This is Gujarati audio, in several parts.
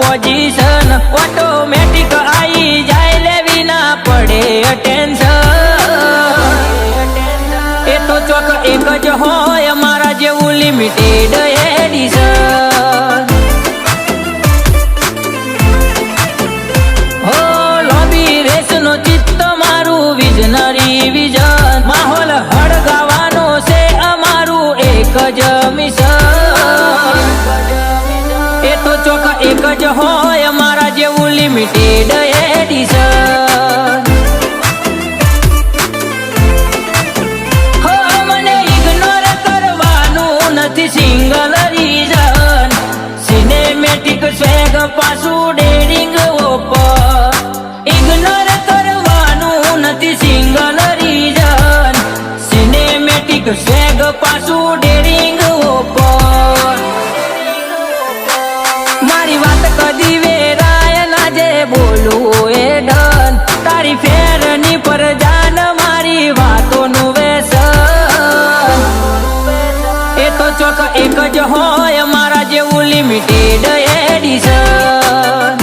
પોઝિશન ઓટોમેટિક આઈ જાય લેવી ના પડે ટેન્શન એ તો ચોક એક જ હોય મારા જેવું લિમિટેડ એડિશન હો લોબી રેસ નો ચિત્ત મારું વિઝનરી વિઝન માહોલ હળગાવાનો છે અમારું એક જ મિશન એ તો ચોક એક જ હોય મારા જેવું લિમિટેડ એડિશન હો મને ઇગ્નોર કરવાનું નથી સિંગલ રીઝન સિનેમેટિક સ્વેગ પાછું ડેરિંગ ઓપન ઇગ્નોર કરવાનું નથી સિંગલ રીઝન સિનેમેટિક સ્વેગ પાછું ડેરિંગ ઓપન મારી વાત કદી વેરાય ના જે બોલું એ ડન તારી ફેરની પર જાન મારી વાતોનું વ્યસન એ તો ચોક એક જ હોય મારા જેવું લિમિટેડ એડિશન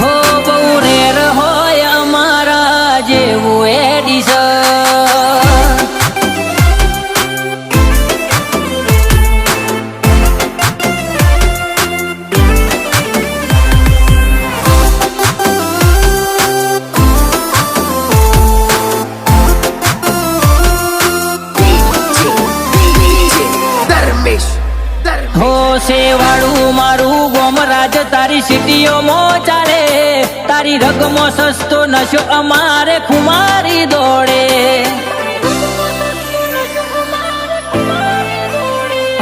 હો બહુ રેર હોય અમારા જેવું એડિશન વાળું મારું ગોમરાજ તારી સિટીઓ મો ચાલે તારી રગમો સસ્તો નશો અમારે ખુમારી દોડે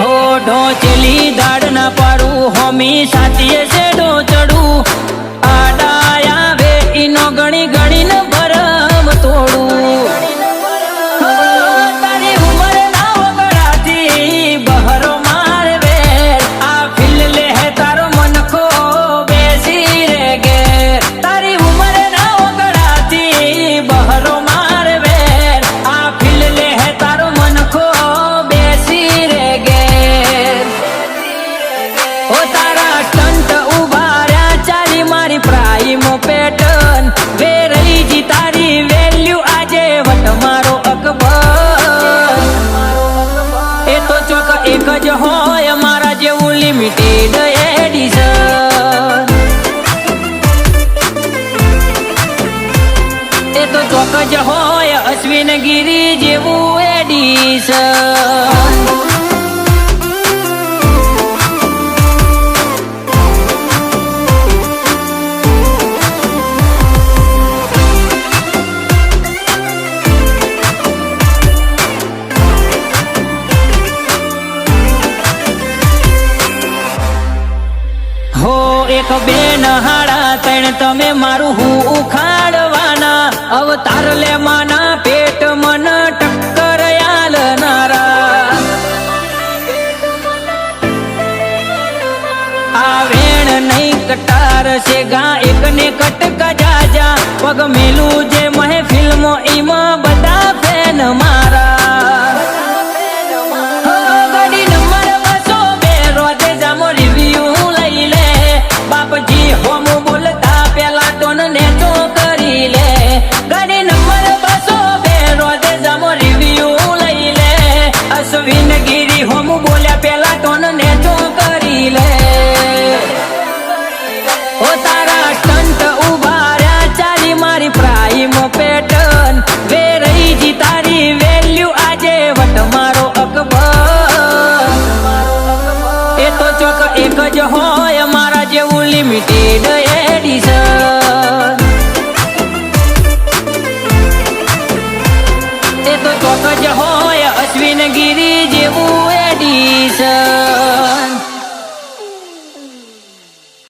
હો ઢોચેલી દાડ ના પાડું હોમી સાચીએ છે ઢોચડું આડાયા વે ઈનો ગણી ગણીને ભરમ તોડું પેટર્ન વે રહી જી તારી વેલ્યુ આજે વટ મારો અકબર એ તો ચોક એક જ હોય મારા જેવું લિમિટેડ એડિશન એ તો ચોક જ હોય અશ્વિન ગીરી જેવું એડિશન એક બે નહાડા તણ તમે મારું હું ઉખાડવાના અવતાર લે માના પેટ મન ટક્કર આલનારા આ વેણ નહીં કટાર છે ગા એક ને કટકા જાજા પગ મેલું જે મહેફિલમો ઈમાં બધા ફેન મારા બાપજી હોમ બોલતા પેલા ટોન ને તો કરી લે ગાડી નંબર 202 રોજે જામો રિવ્યુ લઈ લે અશ્વિન ગીરી હોમ બોલ્યા પેલા ટોન ને તો કરી લે ઓ તારા સ્ટન્ટ ઉભા રહ્યા ચાલી મારી પ્રાઇમ પેટર્ન વે રહી જી તારી વેલ્યુ આજે વટ મારો અકબર એ તો ચોક એક જ હોય મારા જેવું લિમિટેડ એડિશન એ તો ચોક જ હોય અશ્વિન ગીરી